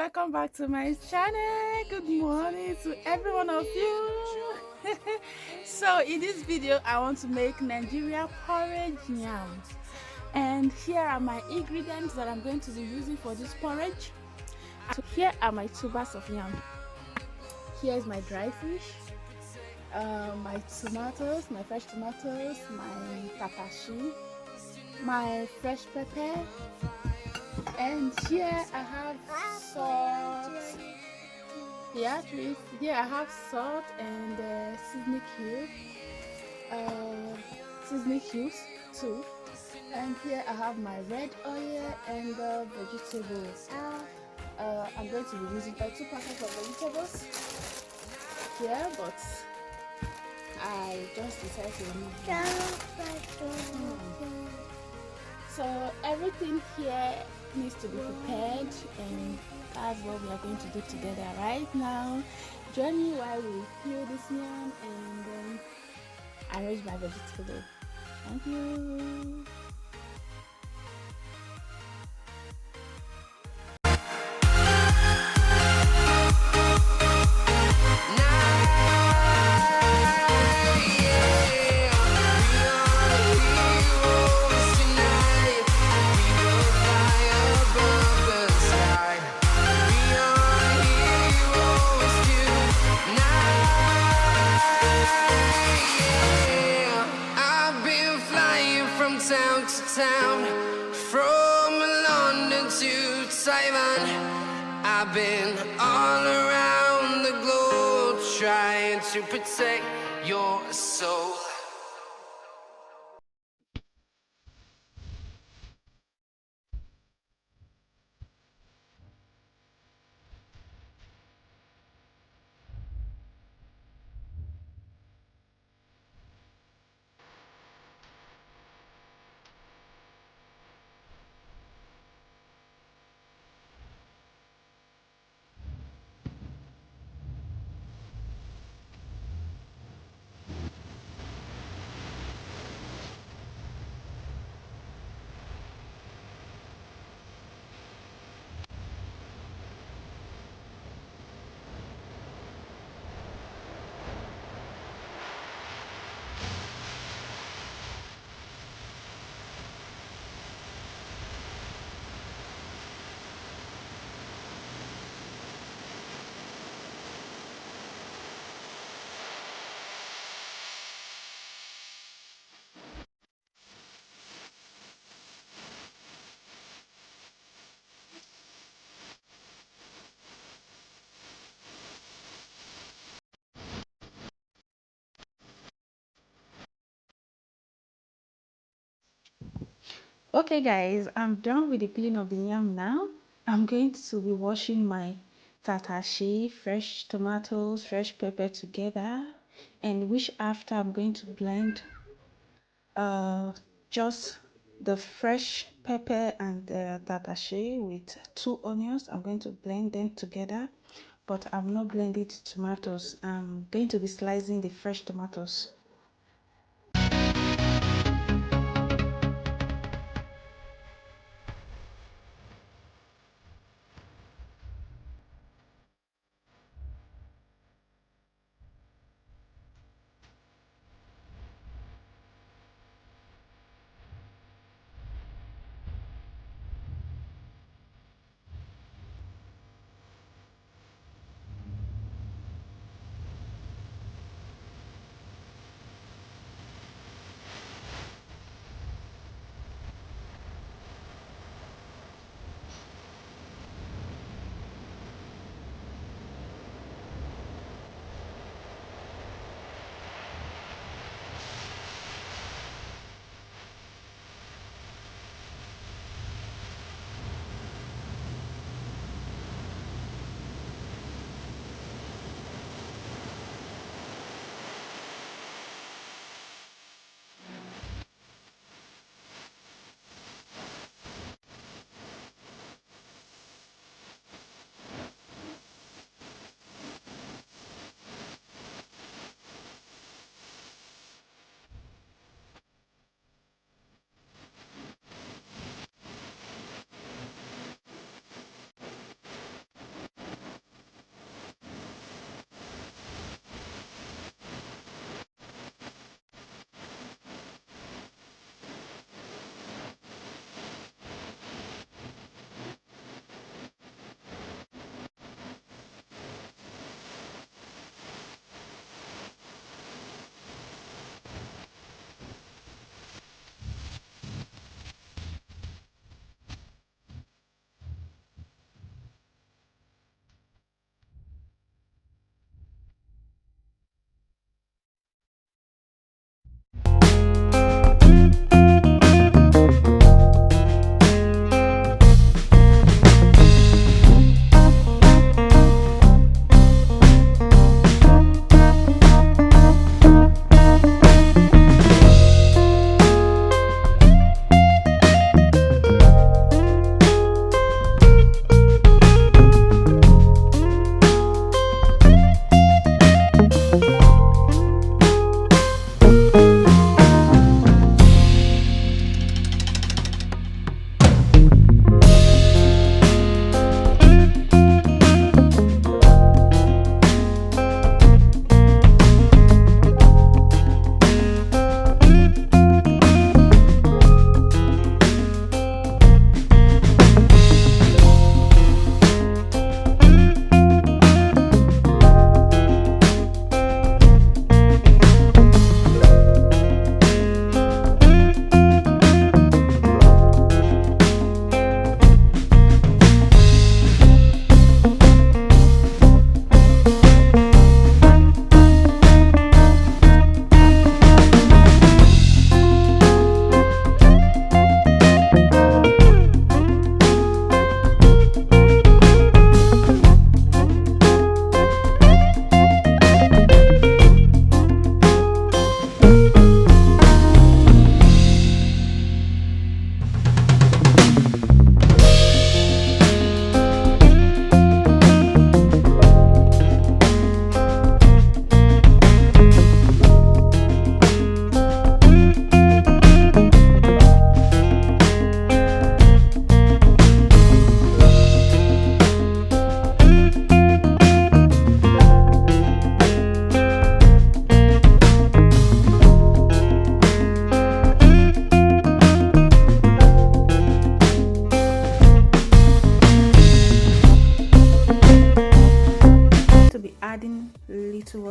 welcome back to my channel. Good morning to every one of you. So in this video I want to make Nigeria porridge yam, and here are my ingredients that I'm going to be using for this porridge. So here are my tubers of yam. Here is my dry fish, my tomatoes, my fresh tomatoes, my tapashi, my fresh pepper, and here I have salt. Here I have salt and seasoning cubes too. And here I have my red oil and vegetables. I'm going to be using like 2 packets of vegetables here, but I just decided to remove them. So everything here needs to be prepared, and that's what we are going to do together right now. Join me while we peel this yam and then arrange my vegetable. Thank you. Town to town, from London to Taiwan, I've been all around the globe trying to protect your soul. Okay guys, I'm done with the peeling of the yam now. I'm going to be washing my tatashi, fresh tomatoes, fresh pepper together, and which after I'm going to blend just the fresh pepper and the tatashi with 2 onions. I'm going to blend them together, but I'm not blending the tomatoes. I'm going to be slicing the fresh tomatoes.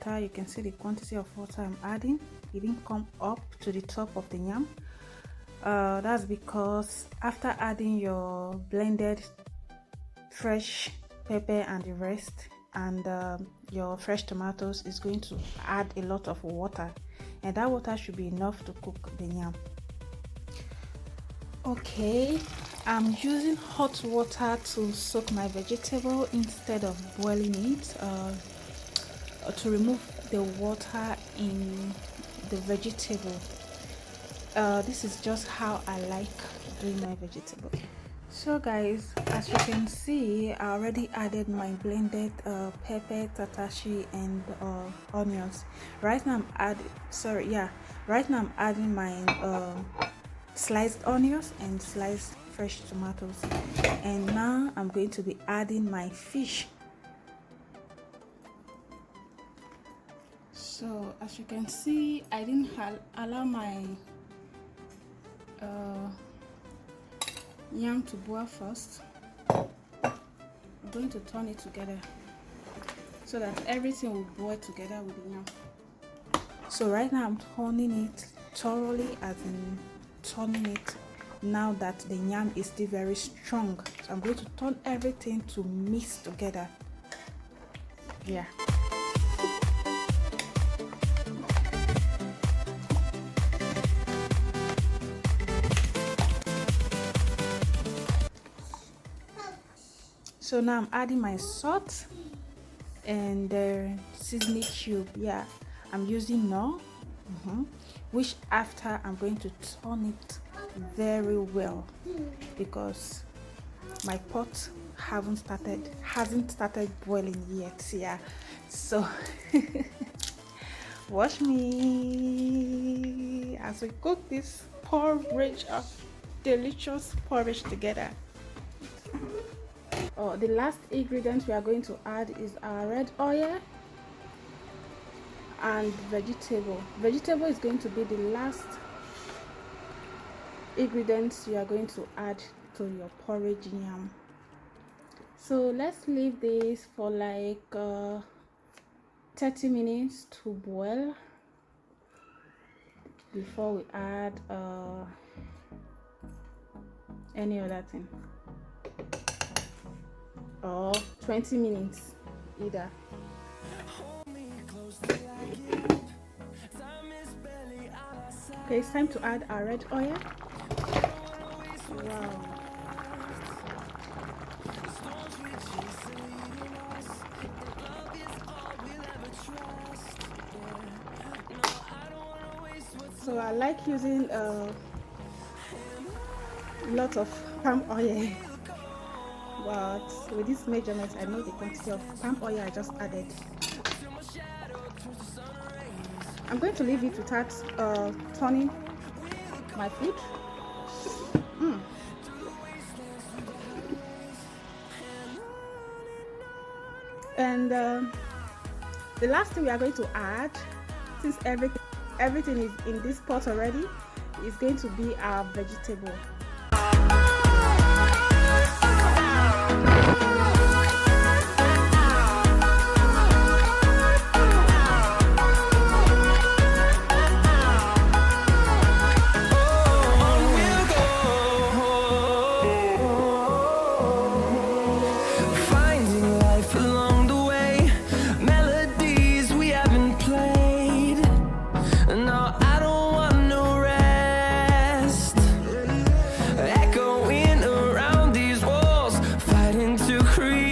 water. You can see the quantity of water I'm adding. It didn't come up to the top of the yam. That's because after adding your blended fresh pepper and the rest, and your fresh tomatoes, is going to add a lot of water, and that water should be enough to cook the yam. Okay, I'm using hot water to soak my vegetable instead of boiling it, to remove the water in the vegetable. This is just how I like doing my vegetable. So guys, as you can see, I already added my blended pepper, tatashi, and onions. Right now I'm adding my sliced onions and sliced fresh tomatoes, and now I'm going to be adding my fish. So as you can see, I didn't allow my yam to boil first. I'm going to turn it together so that everything will boil together with the yam. So right now I'm turning it thoroughly, as in turning it now that the yam is still very strong. So I'm going to turn everything to mix together. Yeah. So now I'm adding my salt and the seasoning cube. Yeah, I'm using no, which after I'm going to turn it very well, because my pot hasn't started boiling yet. Yeah, so watch me as we cook this porridge, of delicious porridge together. The last ingredient we are going to add is our red oil and vegetable. Vegetable is going to be the last ingredients you are going to add to your porridge yam. So let's leave this for like 30 minutes to boil before we add any other thing, or 20 minutes either. Okay, it's time to add our red oil. Wow. So I like using lots of palm oil, but with this measurement I know the quantity of palm oil I just added. I'm going to leave it without turning my food. And the last thing we are going to add, since everything is in this pot already, is going to be our vegetable. Echoing around these walls, fighting to create